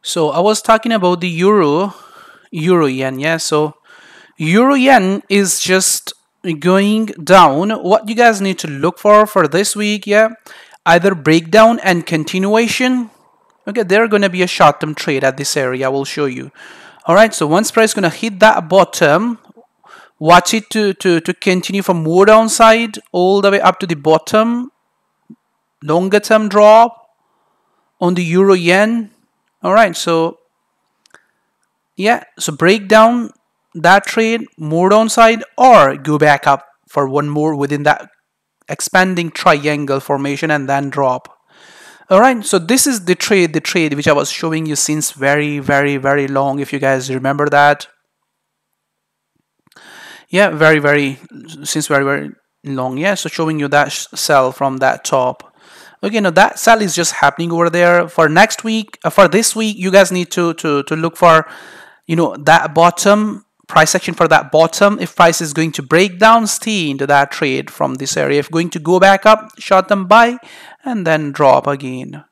So I was talking about the euro yen. Yeah, so euro yen is just going down. What you guys need to look for this week, yeah, either breakdown and continuation. Okay, there's gonna be a short-term trade at this area. I will show you. All right, so once price gonna hit that bottom, watch it to continue from more downside all the way up to the bottom. Longer term drop on the euro yen. All right, so yeah, so break down that trade, more downside, or go back up for one more within that expanding triangle formation and then drop. All right, so this is the trade which I was showing you since very long, if you guys remember that. Yeah, since very long. Yeah, so showing you that sell from that top. Okay, now that sell is just happening over there. For next week, for this week, you guys need to look for, that bottom price action for that bottom. If price is going to break down, stay into that trade from this area. If going to go back up, short term buy and then drop again.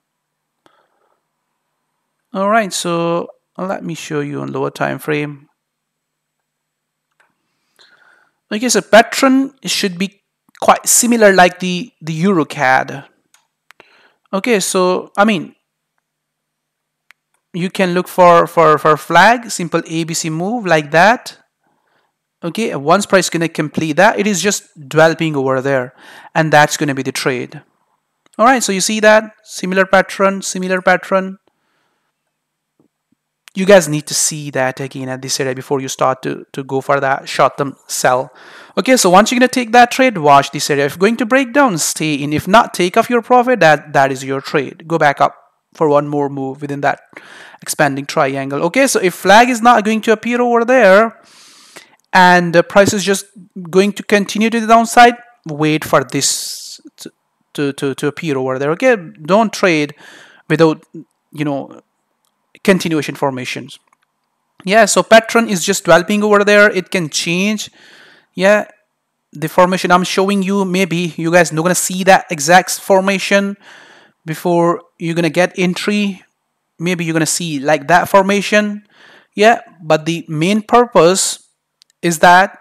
All right, so let me show you on lower time frame. Okay, so pattern should be quite similar like the euro CAD. Okay, so I mean, you can look for flag, simple ABC move like that. Okay, once price gonna complete that, it is just developing over there, and that's gonna be the trade. All right, so you see that similar pattern. You guys need to see that again at this area before you start to go for that short-term sell. Okay, so once you're gonna take that trade, watch this area. If going to break down, stay in. If not, take off your profit. That is your trade. Go back up for one more move within that expanding triangle. Okay, so if flag is not going to appear over there and the price is just going to continue to the downside, wait for this to appear over there. Okay, don't trade without continuation formations. Yeah, so pattern is just developing over there. It can change. Yeah, the formation I'm showing you, maybe you guys not gonna see that exact formation before you're gonna get entry. Maybe you're gonna see like that formation. Yeah, but the main purpose is that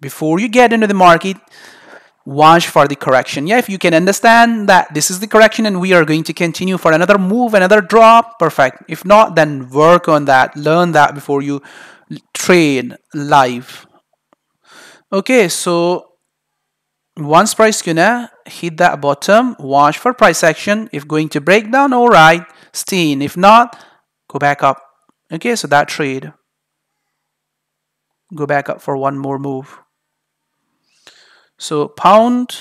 before you get into the market, watch for the correction. Yeah, if you can understand that this is the correction and we are going to continue for another move, another drop, perfect. If not, then work on that, learn that before you trade live. Okay, so once price gonna hit that bottom, watch for price action. If going to break down, all right, stay in. If not, go back up. Okay, so that trade, go back up for one more move. So pound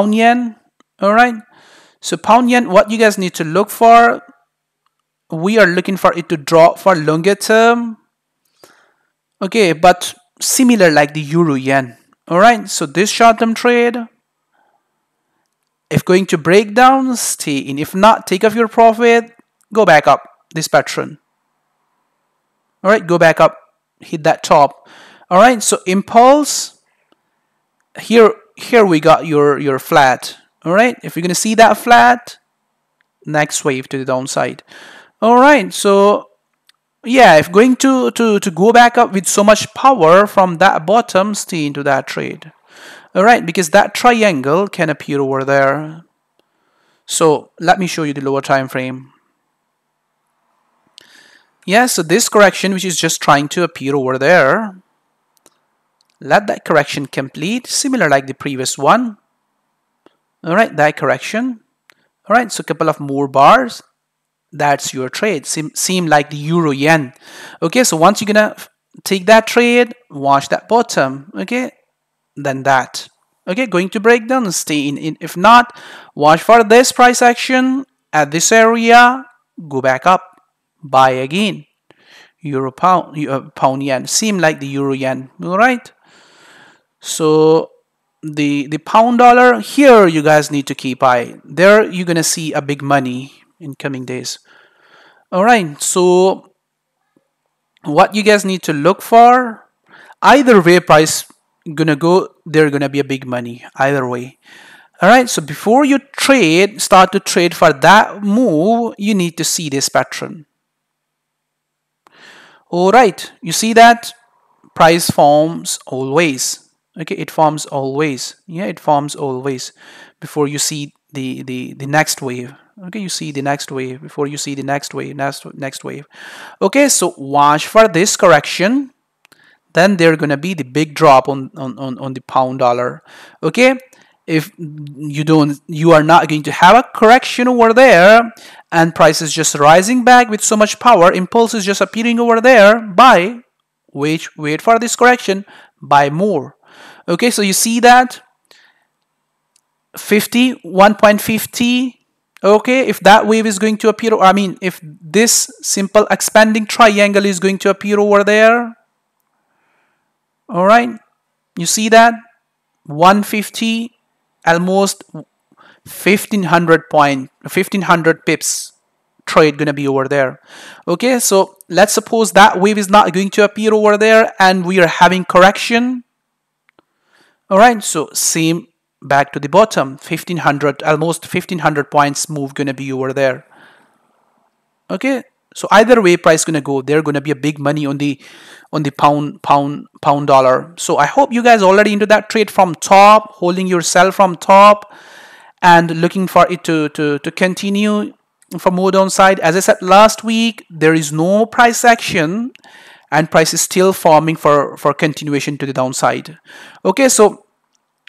yen. All right, so pound yen, what you guys need to look for, we are looking for it to drop for longer term. Okay, but similar like the euro yen. All right, so this short-term trade, if going to break down, stay in. If not, take off your profit, go back up this pattern. All right, go back up, hit that top. All right, so impulse, here we got your flat. All right, if you're gonna see that flat, next wave to the downside. All right, so yeah, if going to go back up with so much power from that bottom, stay into that trade. All right, because that triangle can appear over there. So let me show you the lower time frame. Yeah, so this correction which is just trying to appear over there, let that correction complete, similar like the previous one. All right, that correction. All right, so a couple of more bars. That's your trade. Seem like the euro yen. Okay, so once you're gonna take that trade, watch that bottom. Okay, then that. Okay, going to break down, stay in. If not, watch for this price action at this area, go back up, buy again. Euro pound yen, seem like the euro yen. All right, so the pound dollar, here you guys need to keep eye. There you're gonna see a big money in coming days. All right, so what you guys need to look for, either way price gonna go, they're gonna be a big money either way. All right, so before you start to trade for that move, you need to see this pattern. All right, you see that price forms always. Okay, it forms always. Yeah, it forms always before you see the next wave. Okay, you see the next wave before you see the next wave, next wave. Okay, so watch for this correction. Then there's gonna be the big drop on the pound dollar. Okay, if you are not going to have a correction over there, and price is just rising back with so much power, impulse is just appearing over there, buy. Wait for this correction, buy more. Okay, so you see that 50 1.50. Okay, if that wave is going to appear, I mean, if this simple expanding triangle is going to appear over there, all right, you see that 150, almost 1500 pips trade gonna be over there. Okay, so let's suppose that wave is not going to appear over there and we are having correction. All right, so same back to the bottom, 1500, almost 1500 points move gonna be over there. Okay, so either way price gonna go, there gonna be a big money on the pound dollar. So I hope you guys already into that trade from top, holding yourself from top and looking for it to continue for more downside. As I said last week, there is no price action and price is still forming for continuation to the downside. Okay, so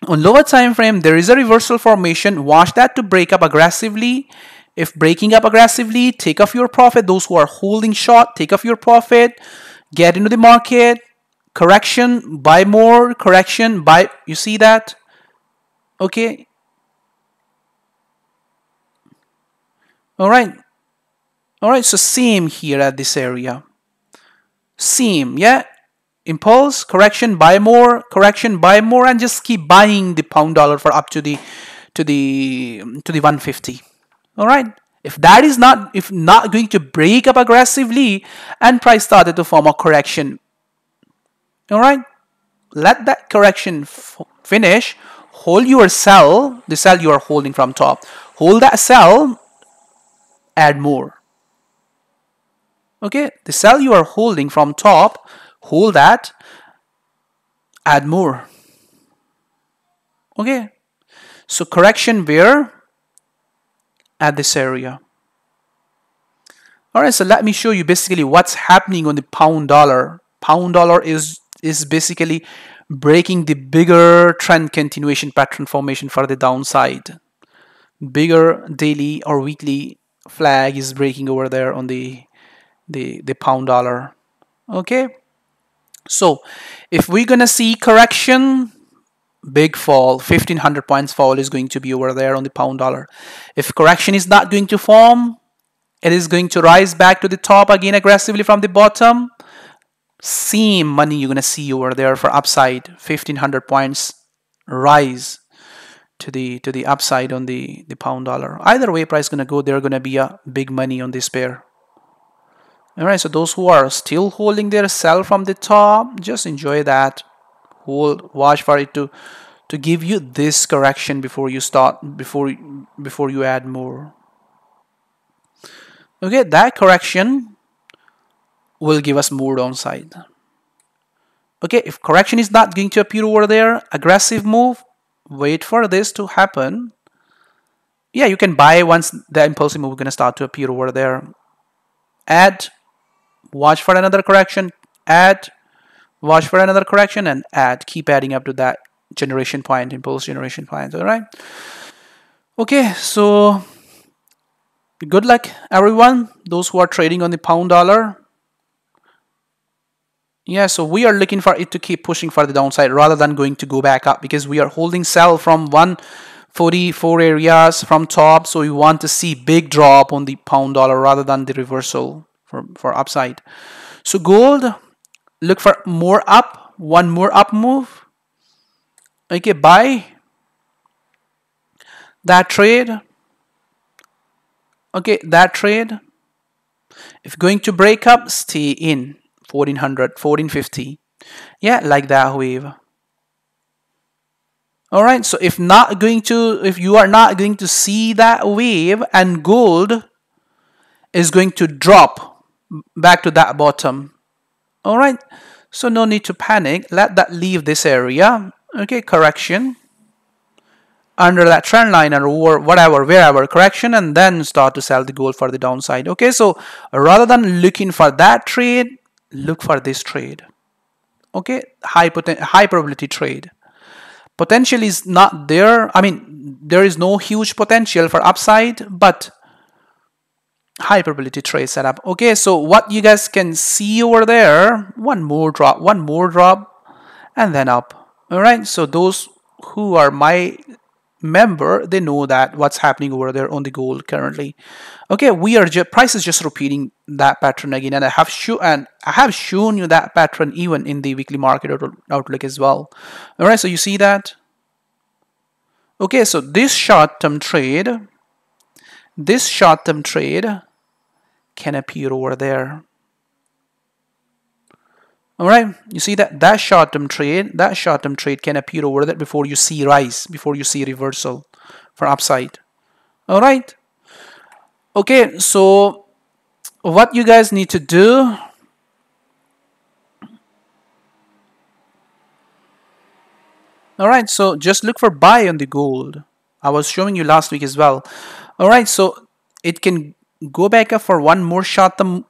on lower time frame there is a reversal formation. Watch that to break up aggressively. If breaking up aggressively, take off your profit. Those who are holding short, take off your profit, get into the market. Correction, buy more. Correction, buy. You see that? Okay. All right. All right, so same here at this area. Same, yeah. Impulse, correction, buy more, correction, buy more, and just keep buying the pound dollar for up to the 150. All right. If that is not going to break up aggressively and price started to form a correction, all right, let that correction finish. Hold your sell, the sell you are holding from top. Hold that sell, add more. Okay, the sell you are holding from top, hold that, add more. Okay, so correction where? At this area. All right, so let me show you basically what's happening on the pound dollar. Pound dollar is basically breaking the bigger trend continuation pattern formation for the downside. Bigger daily or weekly flag is breaking over there on the pound dollar. Okay, so if we're gonna see correction, big fall, 1500 points fall is going to be over there on the pound dollar. If correction is not going to form, it is going to rise back to the top again aggressively from the bottom. Same money you're gonna see over there for upside, 1500 points rise to the upside on the pound dollar. Either way price gonna go, there gonna be a big money on this pair. All right, so those who are still holding their sell from the top, just enjoy that. Hold, watch for it to give you this correction before you start, before you add more. Okay, that correction will give us more downside. Okay, if correction is not going to appear over there, aggressive move, wait for this to happen. Yeah, you can buy once the impulsive move is going to start to appear over there. Add, watch for another correction, add, watch for another correction, and add. Keep adding up to that generation point, impulse generation point. All right. Okay, so good luck, everyone. Those who are trading on the pound dollar. Yeah, so we are looking for it to keep pushing for the downside rather than going to go back up, because we are holding sell from 144 areas from top. So we want to see big drop on the pound dollar rather than the reversal for upside. So gold, look for more up, one more up move. Okay, buy that trade. Okay, that trade. If going to break up, stay in 1400, 1450. Yeah, like that wave. All right, so if you are not going to see that wave and gold is going to drop back to that bottom, All right, so no need to panic. Let that leave this area. Okay, correction under that trend line or whatever, wherever, correction, and then start to sell the gold for the downside. Okay, so rather than looking for that trade, look for this trade. Okay, high probability trade. Potential is not there. I mean, there is no huge potential for upside, but high probability trade setup. Okay, so what you guys can see over there, one more drop, and then up. All right, so those who are my member, they know that what's happening over there on the gold currently. Okay, we are price is just repeating that pattern again, and I have shown you that pattern even in the weekly market outlook as well. All right, so you see that. Okay, so this short-term trade can appear over there. All right, you see that short-term trade can appear over there before you see rise, before you see reversal for upside. All right. Okay, so what you guys need to do, all right, so just look for buy on the gold. I was showing you last week as well. All right, so it can go back up for one more short-term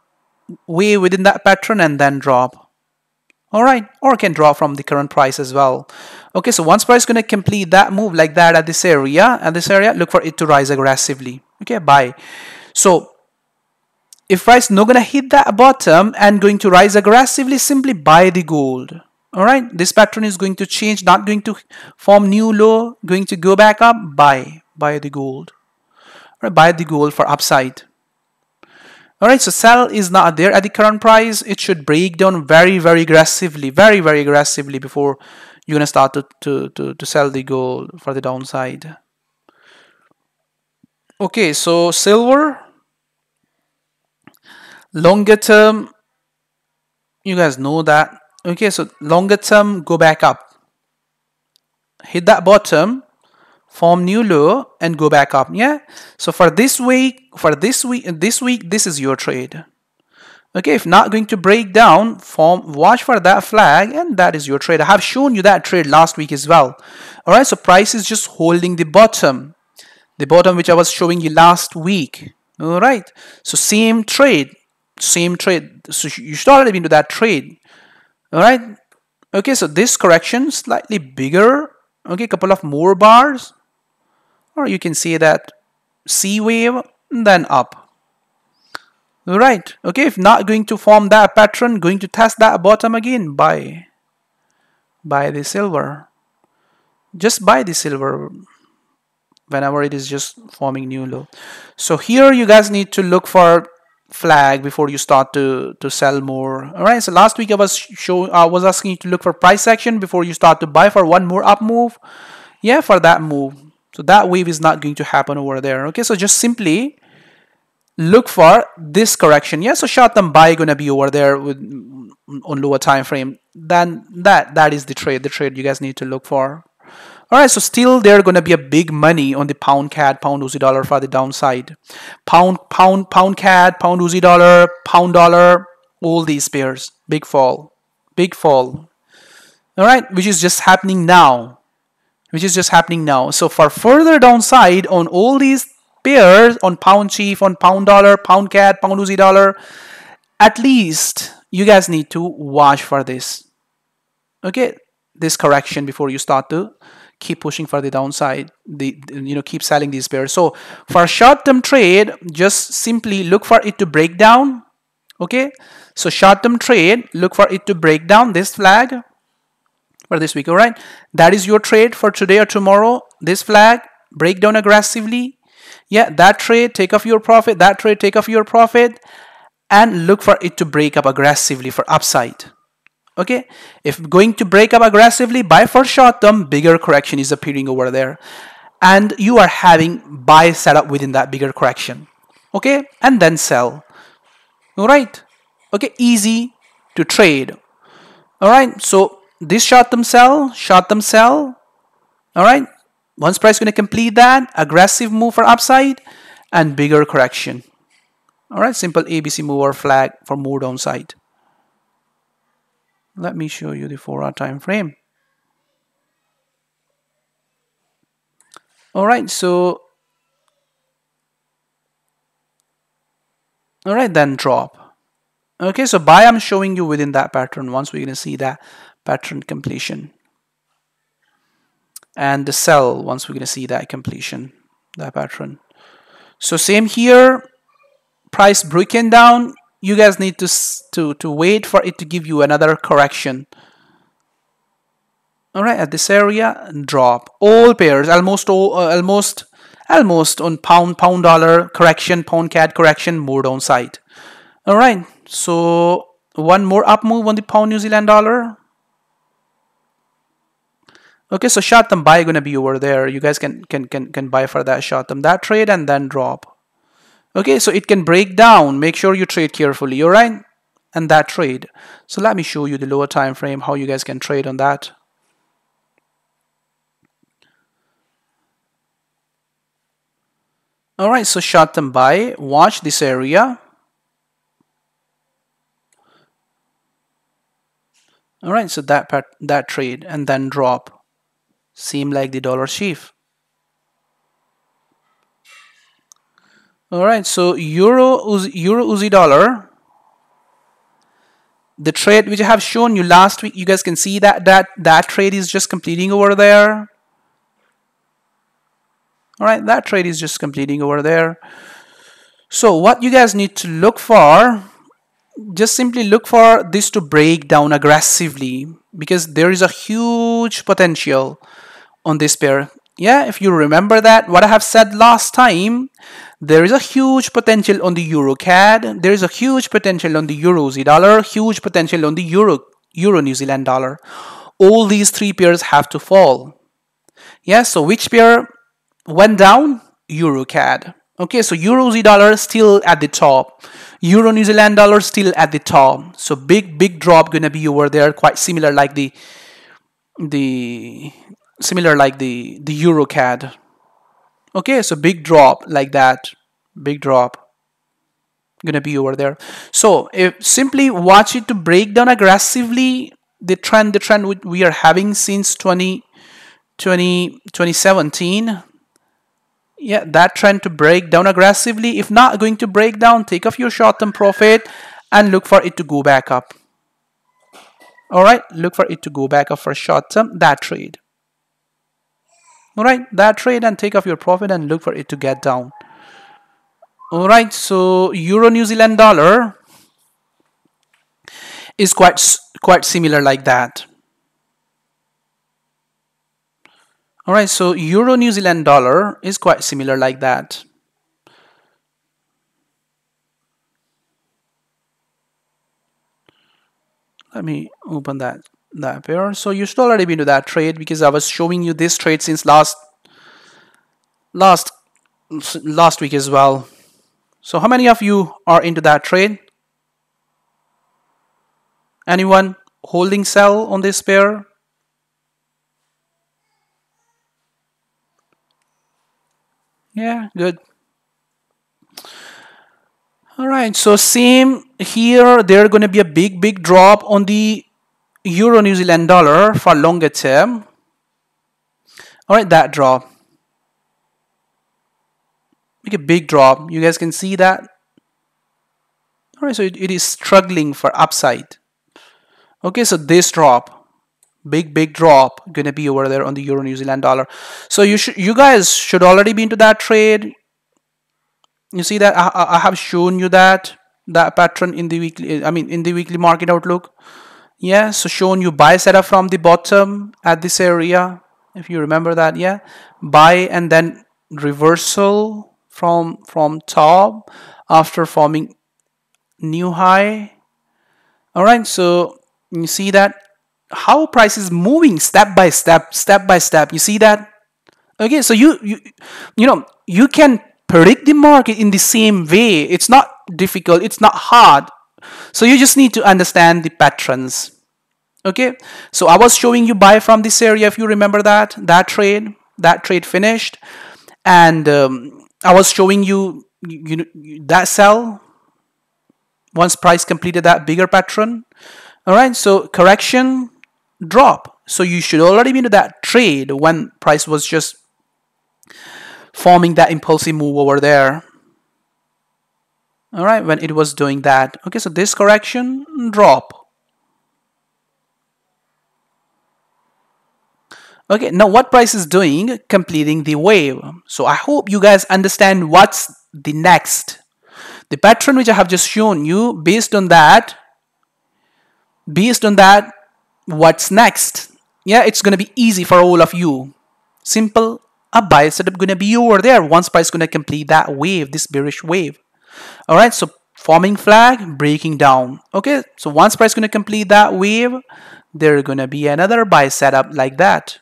wave within that pattern and then drop. All right, or can drop from the current price as well. Okay, so once price is going to complete that move like that at this area, look for it to rise aggressively. Okay, buy. So if price not going to hit that bottom and going to rise aggressively, simply buy the gold. All right, this pattern is going to change, not going to form new low, going to go back up, buy the gold. All right, buy the gold for upside. All right, so sell is not there at the current price. It should break down very aggressively, very aggressively before you're gonna start to sell the gold for the downside. Okay, so silver, longer term, you guys know that. Okay, so longer term, go back up, hit that bottom, form new low, and go back up. Yeah, so for this week, this is your trade. Okay, if not going to break down, watch for that flag, and that is your trade. I have shown you that trade last week as well. All right, so price is just holding the bottom which I was showing you last week. All right, so same trade. So you should already be into that trade. All right. Okay, so this correction slightly bigger. Okay, couple of more bars, or you can see that C wave, then up. All right. Okay, if not going to form that pattern, going to test that bottom again, buy the silver. Just buy the silver whenever it is just forming new low. So here you guys need to look for flag before you start to sell more. All right, so last week I was asking you to look for price action before you start to buy for one more up move. Yeah, for that move. So that wave is not going to happen over there. Okay, so just simply look for this correction. Yeah, so short-term buy gonna be over there on lower time frame. Then that is the trade you guys need to look for. All right, so still there gonna be a big money on the pound CAD, pound Aussie dollar for the downside. Pound CAD, pound Aussie dollar, pound dollar, all these pairs, big fall. All right, which is just happening now. So for further downside on all these pairs, on pound chief, on pound dollar, pound CAD, pound Aussie dollar, at least you guys need to watch for this. Okay, this correction before you start to keep pushing for the downside, keep selling these pairs. So for short-term trade, just simply look for it to break down. Okay, so short-term trade, look for it to break down this flag for this week. All right, that is your trade for today or tomorrow. This flag, break down aggressively. Yeah, that trade, take off your profit. That trade, take off your profit, and look for it to break up aggressively for upside. Okay, if going to break up aggressively, buy for short term, bigger correction is appearing over there, and you are having buy setup within that bigger correction. Okay, and then sell. All right. Okay, easy to trade. All right, so this short term sell. All right, once price going to complete that, aggressive move for upside and bigger correction. All right, simple ABC move or flag for more downside. Let me show you the 4-hour time frame. All right, so all right, then drop. Okay, so buy I'm showing you within that pattern. Once we're gonna see that pattern completion, and the sell once we're gonna see that completion, that pattern. So same here, price breaking down. You guys need to wait for it to give you another correction. All right, at this area, drop. All pairs, almost on pound dollar correction, pound CAD correction, more downside. All right, so one more up move on the pound New Zealand dollar. Okay, so short term buy gonna be over there. You guys can buy for that short term, that trade, and then drop. Okay, so it can break down. Make sure you trade carefully. All right, and that trade. So let me show you the lower time frame, how you guys can trade on that. All right, so short term buy. Watch this area. All right, so that trade and then drop. Seem like the dollar sheaf. All right, so Euro Aussie dollar. The trade which I have shown you last week, you guys can see that trade is just completing over there. All right, that trade is just completing over there. So what you guys need to look for, just simply look for this to break down aggressively, because there is a huge potential on this pair. Yeah, if you remember that, what I have said last time, there is a huge potential on the Euro CAD, there is a huge potential on the Euro Aussie dollar, huge potential on the Euro New Zealand dollar. All these three pairs have to fall. Yeah, so which pair went down? Euro CAD. Okay, so Euro Aussie dollar still at the top. Euro New Zealand dollar still at the top. So big drop gonna be over there, quite similar like the Euro CAD. Okay, so big drop like that. Big drop gonna be over there. So if simply watch it to break down aggressively, the trend we are having since 2017. Yeah, that trend to break down aggressively. If not going to break down, take off your short-term profit and look for it to go back up. All right, look for it to go back up for short-term, that trade. All right, that trade, and take off your profit and look for it to get down. All right, so Euro New Zealand dollar is quite similar like that. All right, so Euro New Zealand dollar is quite similar like that. Let me open that pair. So you should already be into that trade, because I was showing you this trade since last week as well. So how many of you are into that trade? Anyone holding sell on this pair? Yeah, good. All right, so same here. There's going to be a big drop on the Euro New Zealand dollar for longer term. All right, that drop. Make a big drop. You guys can see that. All right, so it is struggling for upside. Okay, so this drop, big drop, gonna be over there on the Euro New Zealand dollar. So you guys should already be into that trade. You see that I have shown you that pattern in the weekly, in the weekly market outlook. Yeah, so shown you buy setup from the bottom at this area, if you remember that. Yeah, buy and then reversal from top after forming new high. All right, so you see that how price is moving step by step. You see that? Okay, so you can predict the market in the same way. It's not difficult, it's not hard. So you just need to understand the patterns. Okay, so I was showing you buy from this area, if you remember that trade finished, and I was showing you that sell once price completed that bigger pattern. All right, so correction, drop. So you should already be into that trade when price was just forming that impulsive move over there. All right, when it was doing that. Okay, so this correction, drop. Okay, now what price is doing? Completing the wave. So I hope you guys understand what's the next. The pattern which I have just shown you, based on that, what's next? Yeah, it's gonna be easy for all of you. Simple, a buy setup gonna be over there once price gonna complete that wave, this bearish wave. All right, so forming flag, breaking down. Okay, so once price gonna complete that wave, there gonna be another buy setup like that.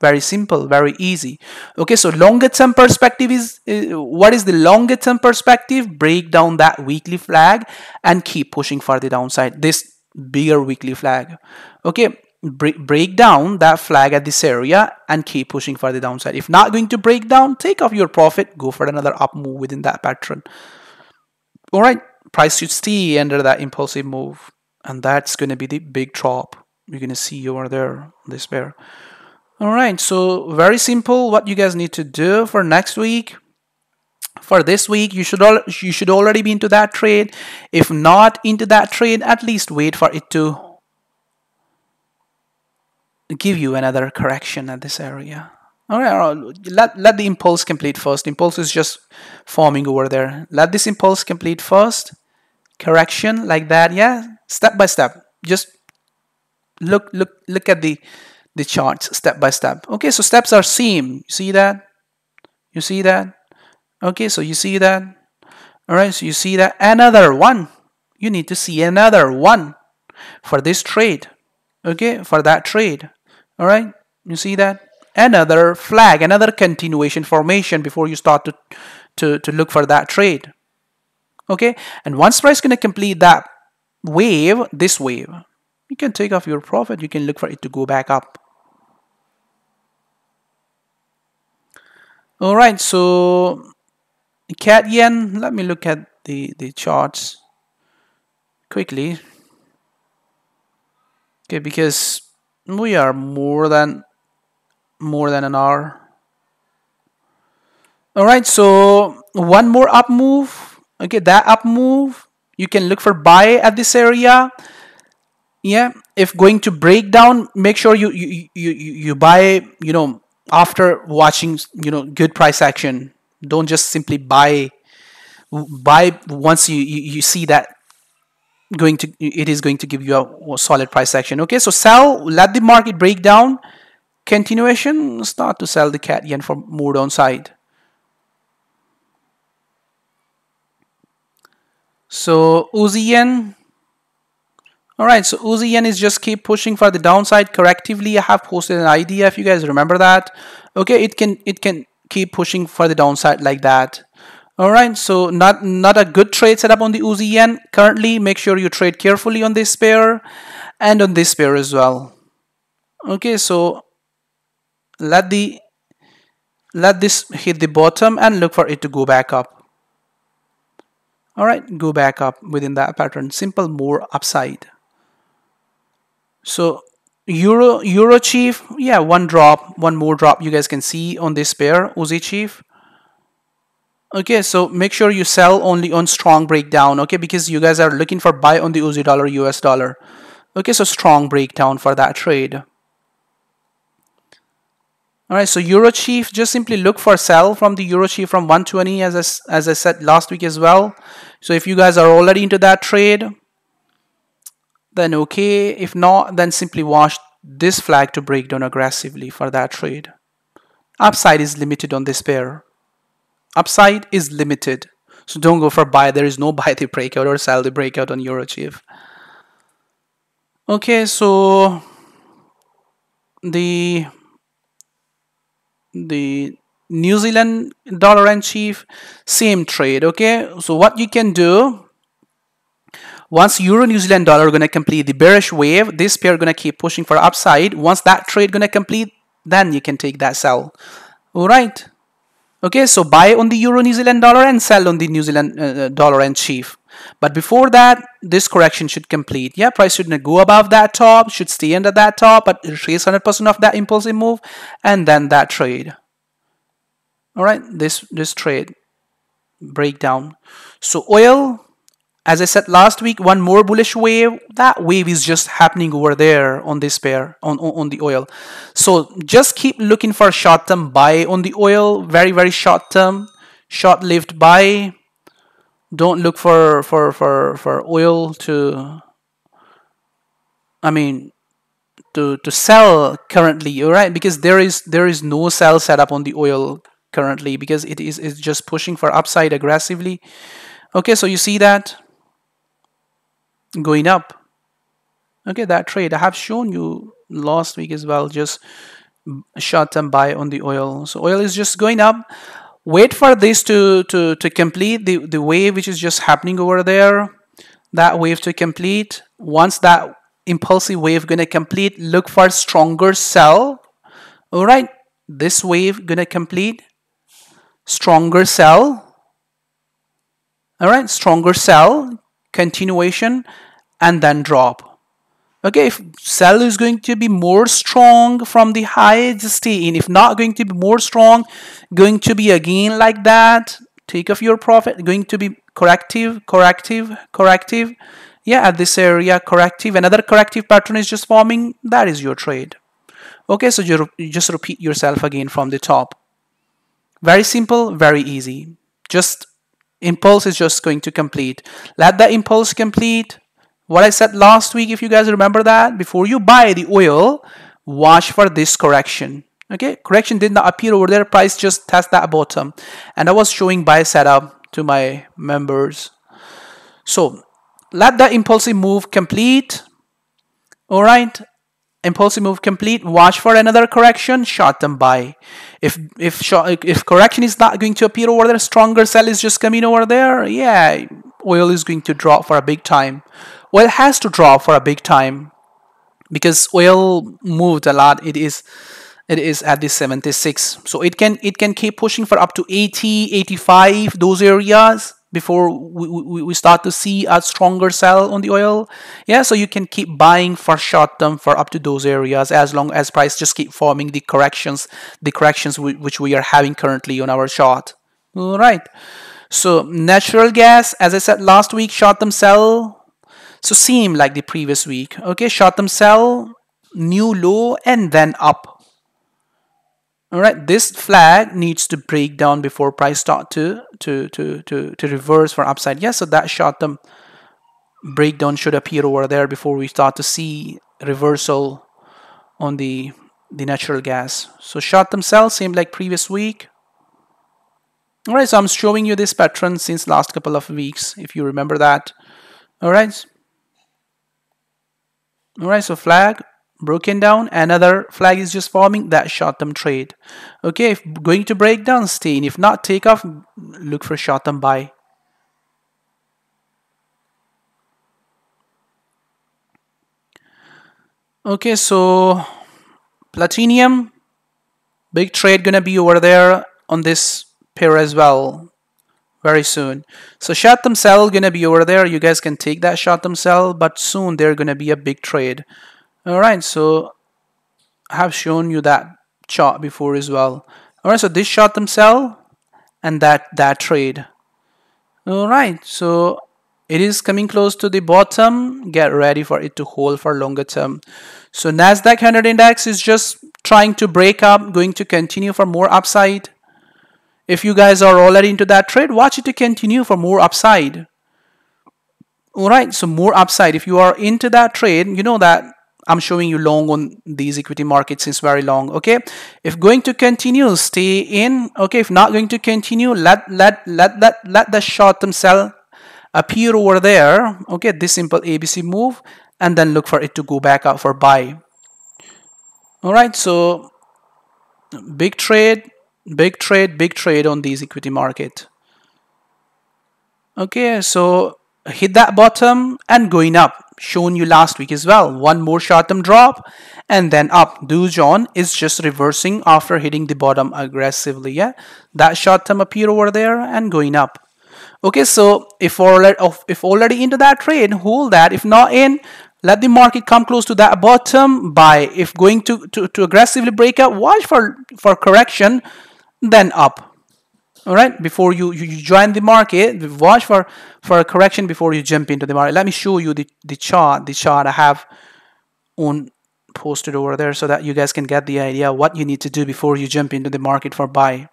Very simple, very easy. Okay, so longer term perspective is what is the longer term perspective? Break down that weekly flag and keep pushing for the downside. This bigger weekly flag. Okay, break down that flag at this area and keep pushing for the downside. If not going to break down, take off your profit, go for another up move within that pattern. All right, price should stay under that impulsive move, and that's going to be the big drop you're going to see over there, this pair. All right, so very simple what you guys need to do for next week. For this week, you should already be into that trade. If not into that trade, at least wait for it to give you another correction at this area. All right, let the impulse complete first. Impulse is just forming over there. Let this impulse complete first. Correction like that, yeah. Step by step. Just look at the charts step by step. Okay, so steps are same. You see that? You see that? Okay, so you see that? All right, so you see that? Another one. You need to see another one for this trade. Okay, for that trade. All right, you see that? Another flag, another continuation formation before you start to look for that trade. Okay, and once price going to complete that wave, this wave, you can take off your profit. You can look for it to go back up. All right, so CAD yen, let me look at the charts quickly. Okay, because we are more than an hour. All right, so one more up move. Okay, that up move, you can look for buy at this area. Yeah, if going to break down, make sure you buy, after watching, good price action. Don't just simply buy once you see that it is going to give you a solid price action. Okay, so sell, let the market break down, continuation, start to sell the CAD yen for more downside. So Uzi yen, all right, so Uzi yen is just keep pushing for the downside correctively. I have posted an idea, if you guys remember that. Okay, it can keep pushing for the downside like that. All right, so not a good trade setup on the Uzi yen currently. Make sure you trade carefully on this pair and on this pair as well. Okay, so let this hit the bottom and look for it to go back up. All right, go back up within that pattern. Simple, more upside. So Euro Chief, yeah, one more drop you guys can see on this pair, Uzi Chief. Okay, so make sure you sell only on strong breakdown, okay, because you guys are looking for buy on the Uzi dollar, US dollar. Okay, so strong breakdown for that trade. All right, so Euro Chief, just simply look for sell from the Euro Chief from 120 as I said last week as well. So if you guys are already into that trade, then okay. If not, then simply watch this flag to break down aggressively for that trade. Upside is limited on this pair. Upside is limited. So don't go for buy. There is no buy the breakout or sell the breakout on Euro Chief. Okay, so the New Zealand dollar and Chief, same trade. Okay, so what you can do, once Euro New Zealand dollar going to complete the bearish wave, this pair going to keep pushing for upside. Once that trade going to complete, then you can take that sell. All right. Okay, so buy on the Euro New Zealand dollar and sell on the New Zealand dollar and Chief. But before that, this correction should complete. Yeah, price should go above that top, should stay under that top, but retrace 100% of that impulsive move, and then that trade. All right, this trade breakdown. So oil, as I said last week, one more bullish wave. That wave is just happening over there on this pair, on the oil. So just keep looking for short-term buy on the oil. Very, very short-term, short-lived buy. Don't look for oil to, I mean, to sell currently, all right? Because there is no sell setup on the oil currently, because it's just pushing for upside aggressively. Okay, so you see that going up. Okay, that trade I have shown you last week as well, just short-term buy on the oil. So oil is just going up. Wait for this to complete the wave which is just happening over there, that wave to complete. Once that impulsive wave gonna complete, look for stronger sell. All right, this wave gonna complete, stronger sell. All right, stronger sell, continuation, and then drop. Okay, if sell is going to be more strong from the high, just stay in. If not going to be more strong, going to be again like that, take off your profit. Going to be corrective. Yeah, at this area, corrective. Another corrective pattern is just forming. That is your trade. Okay, so you just repeat yourself again from the top. Very simple, very easy. Just impulse is just going to complete. Let the impulse complete. What I said last week, if you guys remember that, before you buy the oil, watch for this correction. Okay, correction did not appear over there. Price just test that bottom. And I was showing buy setup to my members. So let the impulsive move complete. All right. Impulsive move complete. Watch for another correction. Short-term buy. If correction is not going to appear over there, stronger sell is just coming over there. Yeah, oil is going to drop for a big time. Oil has to drop for a big time because oil moved a lot. It is at the 76, so it can keep pushing for up to 80, 85, those areas before we start to see a stronger sell on the oil. Yeah, so you can keep buying for short term for up to those areas as long as price just keep forming the corrections which we are having currently on our chart. All right, so natural gas, as I said last week, short term sell. So same like the previous week. Okay, short term sell, new low, and then up. All right, this flag needs to break down before price start to reverse for upside. Yes, so that short-term breakdown should appear over there before we start to see reversal on the natural gas. So short-term sell, same like previous week. All right, so I'm showing you this pattern since last couple of weeks, if you remember that. All right, so flag broken down, another flag is just forming, that short-term trade. Okay, if going to break down, stay in. If not, take off, look for short-term buy. Okay, so platinum, big trade gonna be over there on this pair as well very soon. So short-term sell gonna be over there. You guys can take that short-term sell, but soon they're gonna be a big trade. All right, so I have shown you that chart before as well. All right, so this short-term sell and that trade. All right, so it is coming close to the bottom. Get ready for it to hold for longer term. So Nasdaq 100 index is just trying to break up, going to continue for more upside. If you guys are already into that trade, watch it to continue for more upside. All right, so more upside. If you are into that trade, you know that I'm showing you long on these equity markets since very long. Okay, if going to continue, stay in. Okay, if not going to continue, let the short-term sell appear over there. Okay, this simple ABC move, and then look for it to go back up for buy. All right, so big trade on these equity market. Okay, so hit that bottom and going up, shown you last week as well. One more short-term drop and then up. Dow Jones is just reversing after hitting the bottom aggressively. Yeah, that short-term appear over there and going up. Okay, so if already into that trade, hold that. If not in, let the market come close to that bottom, buy. If going to aggressively break out, watch for correction, then up. All right, before you join the market, watch for a correction before you jump into the market. Let me show you the chart I have on posted over there so that you guys can get the idea what you need to do before you jump into the market for buy.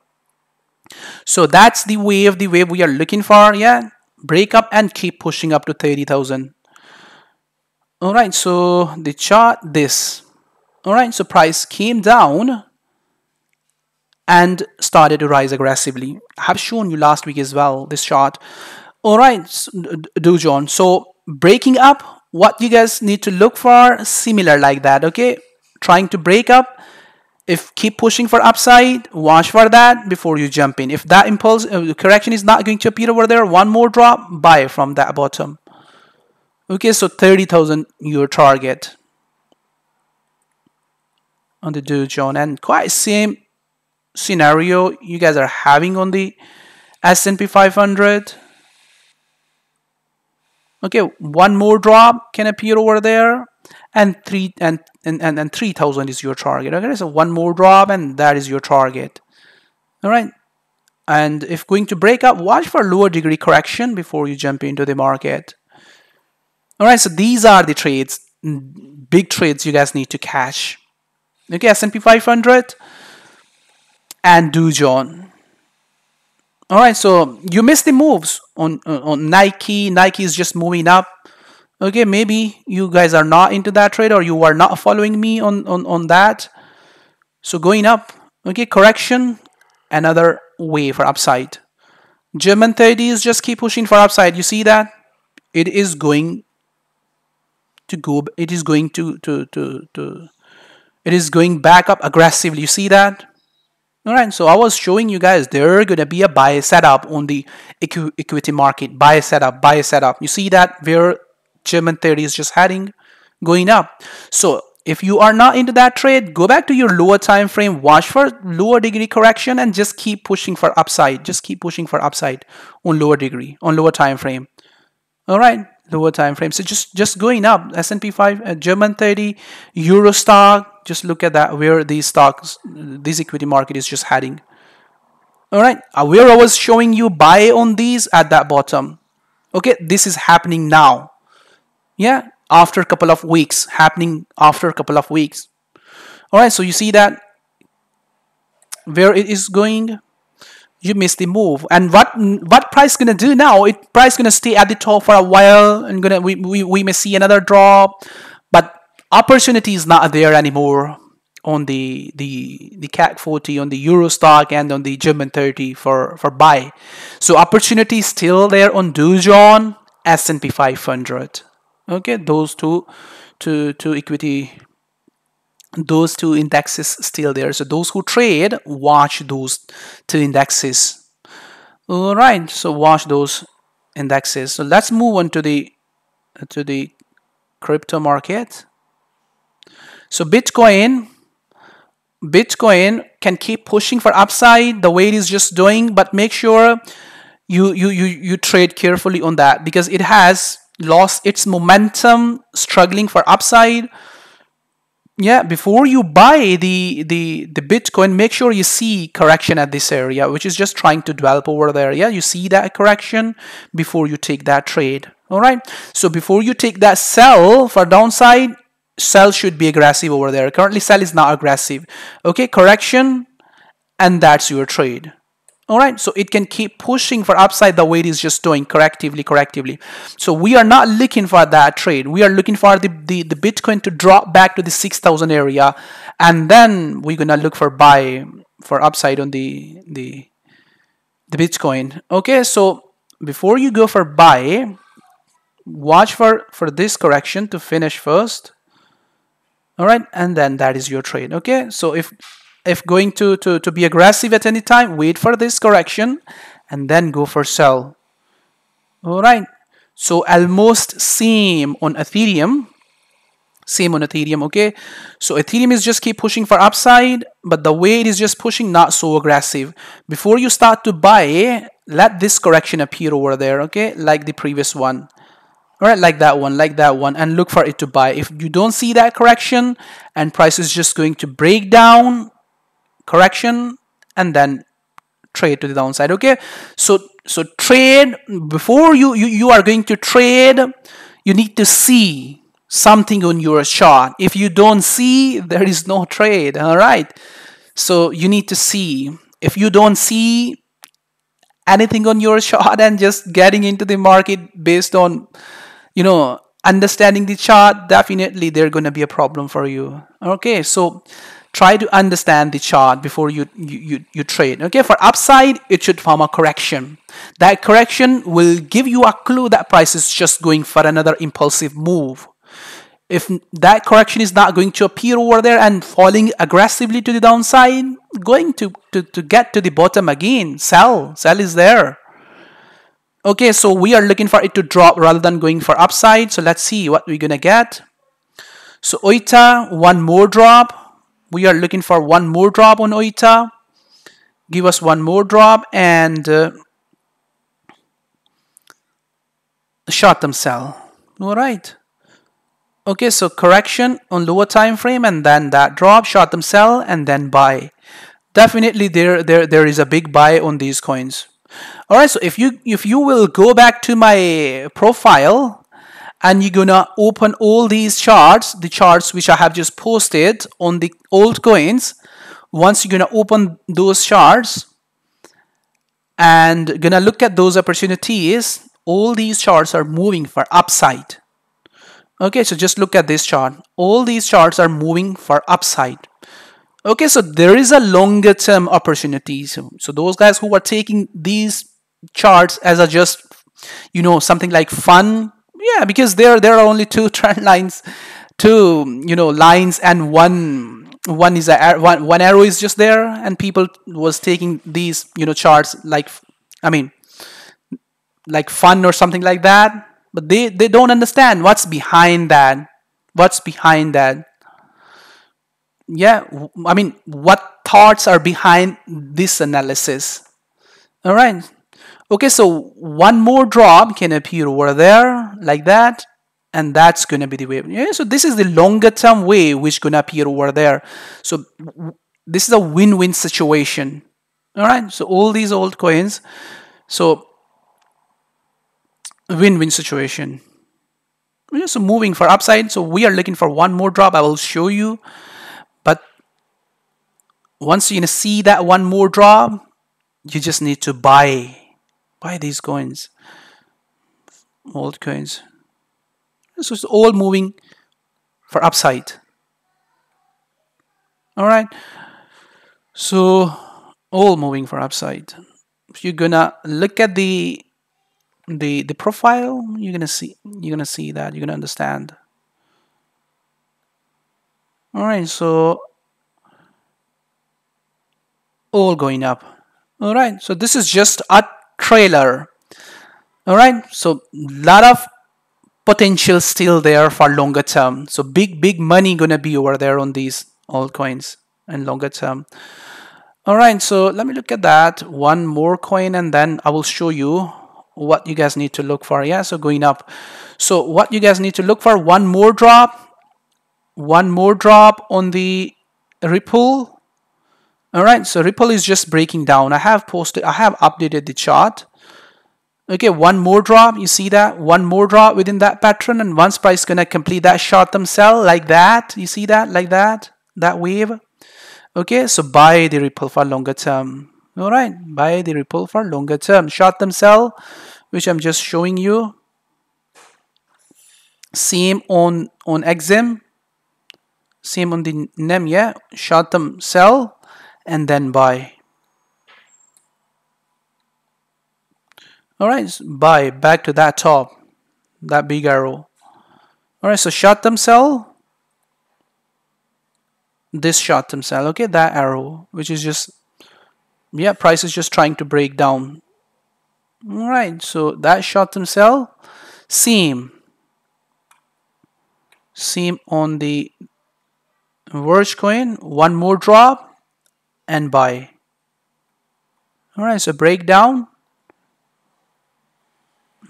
So that's the wave we are looking for. Yeah, break up and keep pushing up to 30,000. All right, so the chart this. All right, so price came down and started to rise aggressively. I have shown you last week as well this chart. All right, Dow Jones. So breaking up, what you guys need to look for, similar like that. Okay, trying to break up. If keep pushing for upside, watch for that before you jump in. If that impulse correction is not going to appear over there, one more drop, buy from that bottom. Okay, so 30,000 your target on the Dow Jones, and quite same scenario you guys are having on the S&P 500. Okay, one more drop can appear over there, and 3,000 is your target. Okay, so one more drop and that is your target. All right, and if going to break up, watch for lower degree correction before you jump into the market. All right, so these are the trades, big trades you guys need to catch. Okay, S&P 500 and Dow Jones. All right, so you missed the moves on Nike. Nike is just moving up. Okay, maybe you guys are not into that trade or you are not following me on that. So going up, okay, correction, another way for upside. German 30s just keep pushing for upside. You see that? It is going to go, it is going it is going back up aggressively. You see that? All right, so I was showing you guys there going to be a buy setup on the equity market. Buy setup, buy setup. You see that where German 30 is just heading, going up. So if you are not into that trade, go back to your lower time frame, watch for lower degree correction, and just keep pushing for upside. Just keep pushing for upside on lower degree, on lower time frame. All right, lower time frame. So just going up. S&P 5, German 30, Euro stock. Just look at that where these stocks, this equity market is just heading. All right, where I was showing you buy on these at that bottom. Okay, this is happening now. Yeah, after a couple of weeks, happening after a couple of weeks. All right, so you see that where it is going. You missed the move, and what price gonna do now? Price gonna stay at the top for a while, and we may see another drop, but opportunity is not there anymore on the CAC 40, on the Euro stock, and on the German 30 for buy. So opportunity is still there on Dow Jones, S&P 500. Okay, those two equity. Those two indexes still there. So those who trade, watch those two indexes. All right, so watch those indexes. So let's move on to the crypto market. So Bitcoin can keep pushing for upside the way it is just doing, but make sure you trade carefully on that because it has lost its momentum, struggling for upside. Yeah, before you buy the Bitcoin, make sure you see correction at this area, which is just trying to develop over there. Yeah, you see that correction before you take that trade. All right, so before you take that sell for downside, sell should be aggressive over there. Currently, sell is not aggressive. Okay, correction, and that's your trade. All right, so it can keep pushing for upside the way it is just doing correctively. So we are not looking for that trade. We are looking for the Bitcoin to drop back to the 6,000 area, and then we're gonna look for buy for upside on the Bitcoin. Okay, so before you go for buy, watch for this correction to finish first. All right, and then that is your trade. Okay, so if going to be aggressive at any time, wait for this correction and then go for sell. All right, so almost same on Ethereum. Same on Ethereum, okay? So Ethereum is just keep pushing for upside, but the way it is just pushing, not so aggressive. Before you start to buy, let this correction appear over there, okay? Like the previous one. All right, like that one, and look for it to buy. If you don't see that correction and price is just going to break down, correction, and then trade to the downside, okay? So trade, before you are going to trade, you need to see something on your chart. If you don't see, there is no trade. All right, so you need to see. If you don't see anything on your chart and just getting into the market based on, you know, understanding the chart, definitely there's going to be a problem for you. Okay, so try to understand the chart before you trade. Okay, for upside, it should form a correction. That correction will give you a clue that price is just going for another impulsive move. If that correction is not going to appear over there and falling aggressively to the downside, going to get to the bottom again, sell is there. Okay, so we are looking for it to drop rather than going for upside. So let's see what we're gonna get. So OITA, one more drop. We are looking for one more drop on OITA. Give us one more drop and short-term sell. All right. Okay, so correction on lower time frame and then that drop, short-term sell, and then buy. Definitely there is a big buy on these coins. All right, so if you will go back to my profile and you're gonna open all these charts, the charts which I have just posted on the altcoins, once you're gonna open those charts and gonna look at those opportunities, all these charts are moving for upside. Okay, so just look at this chart. All these charts are moving for upside. Okay, so there is a longer term opportunity. So those guys who are taking these charts as a just, you know, something like fun, yeah, because there are only two trend lines, two, you know, lines, and one is one arrow is just there, and people was taking these, you know, charts like, I mean, like fun or something like that. But they don't understand what's behind that. What's behind that? Yeah, I mean, what thoughts are behind this analysis? All right. Okay, so one more drop can appear over there like that, and that's going to be the wave. Yeah, so this is the longer term wave which going to appear over there. So this is a win-win situation. All right, so all these altcoins, so win-win situation. We're just moving for upside, so we are looking for one more drop. I will show you, but once you're gonna see that one more drop, you just need to buy these coins, altcoins. So it's all moving for upside. All right, so all moving for upside. If you're gonna look at the profile, you're gonna see that, you're gonna understand. All right, so all going up. All right, so this is just a trailer. All right, so lot of potential still there for longer term. So big money gonna be over there on these altcoins and longer term. All right, so let me look at that one more coin and then I will show you what you guys need to look for. Yeah, so going up. So what you guys need to look for, one more drop on the Ripple. All right, so Ripple is just breaking down. I have updated the chart. Okay, one more drop, you see that? One more drop within that pattern, and once price gonna complete that short-term sell like that, you see that, like that wave. Okay, so buy the Ripple for longer term. All right, buy the Ripple for longer term. Short-term sell, which I'm just showing you. Same on XM, same on the NEM, yeah. Short-term sell and then buy. All right, buy back to that top, that big arrow. All right, so short-term sell, this short-term sell, okay, that arrow, which is just, yeah, price is just trying to break down. All right, so that short-term sell, same Same on the Verge coin. One more drop and buy. All right, so breakdown,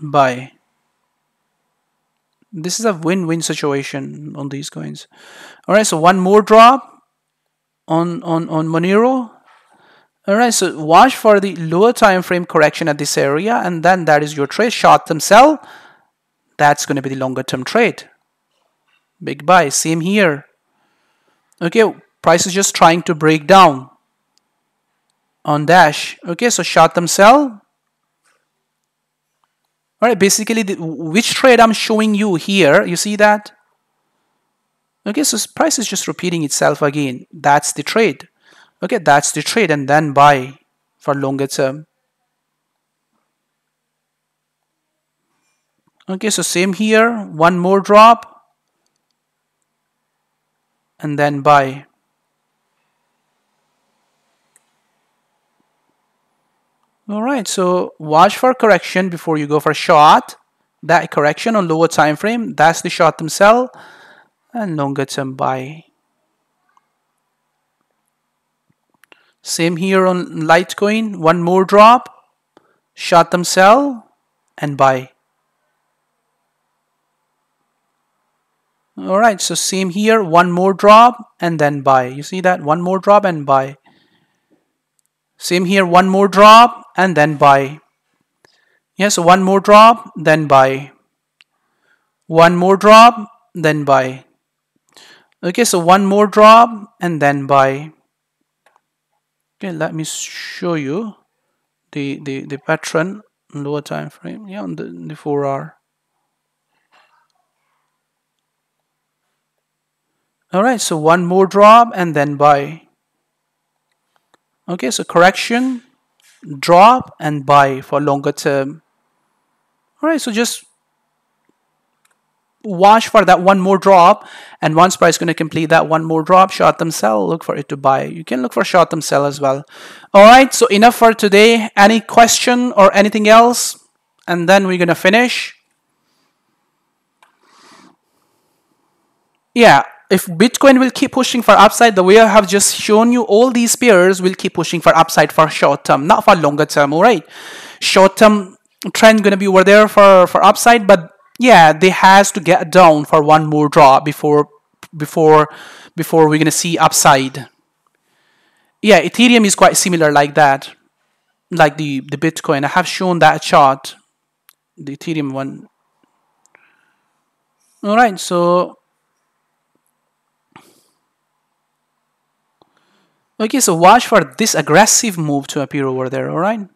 buy. This is a win-win situation on these coins. All right, so one more drop on Monero. All right, so watch for the lower time frame correction at this area, and then that is your trade. Short term sell. That's going to be the longer term trade. Big buy. Same here. Okay, price is just trying to break down on Dash. Okay, so short term sell. All right, basically, which trade I'm showing you here, you see that? Okay, so price is just repeating itself again. That's the trade. Okay, that's the trade, and then buy for longer term. Okay, so same here. One more drop, and then buy. All right, so watch for correction before you go for short. That correction on lower time frame, that's the short term sell, and longer term buy. Same here on Litecoin. One more drop, short term sell, and buy. All right, so same here. One more drop and then buy. You see that? One more drop and buy. Same here. One more drop and then buy. Yes, so one more drop, then buy. One more drop, then buy. Okay, so one more drop and then buy. Okay, let me show you the pattern lower time frame. Yeah, on the 4 hour. All right, so one more drop and then buy. Okay, so correction, drop and buy for longer term. All right, so just watch for that one more drop, and once price is going to complete that one more drop, short term sell, look for it to buy. You can look for short term sell as well. All right, so enough for today. Any question or anything else? And then we're going to finish. Yeah, if Bitcoin will keep pushing for upside, the way I have just shown you, all these pairs will keep pushing for upside for short term, not for longer term. All right, short term trend going to be over there for upside, but yeah, they has to get down for one more drop before we're going to see upside. Yeah, Ethereum is quite similar like that, like the Bitcoin. I have shown that chart, the Ethereum one. All right, so okay, so watch for this aggressive move to appear over there. All right,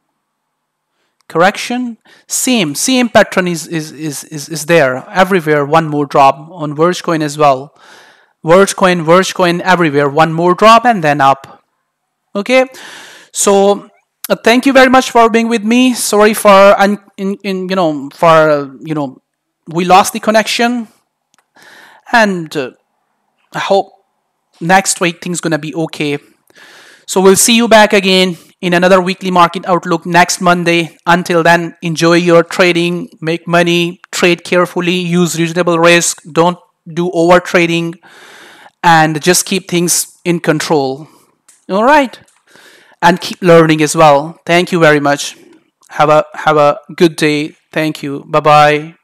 correction, same pattern is there everywhere. One more drop on Vergecoin as well. Vergecoin everywhere. One more drop and then up. Okay, so thank you very much for being with me. Sorry for we lost the connection, and I hope next week things gonna be okay. So we'll see you back again in another weekly market outlook next Monday. Until then, enjoy your trading, make money, trade carefully, use reasonable risk, don't do over trading, and just keep things in control. All right, and keep learning as well. Thank you very much. Have a good day. Thank you. Bye bye.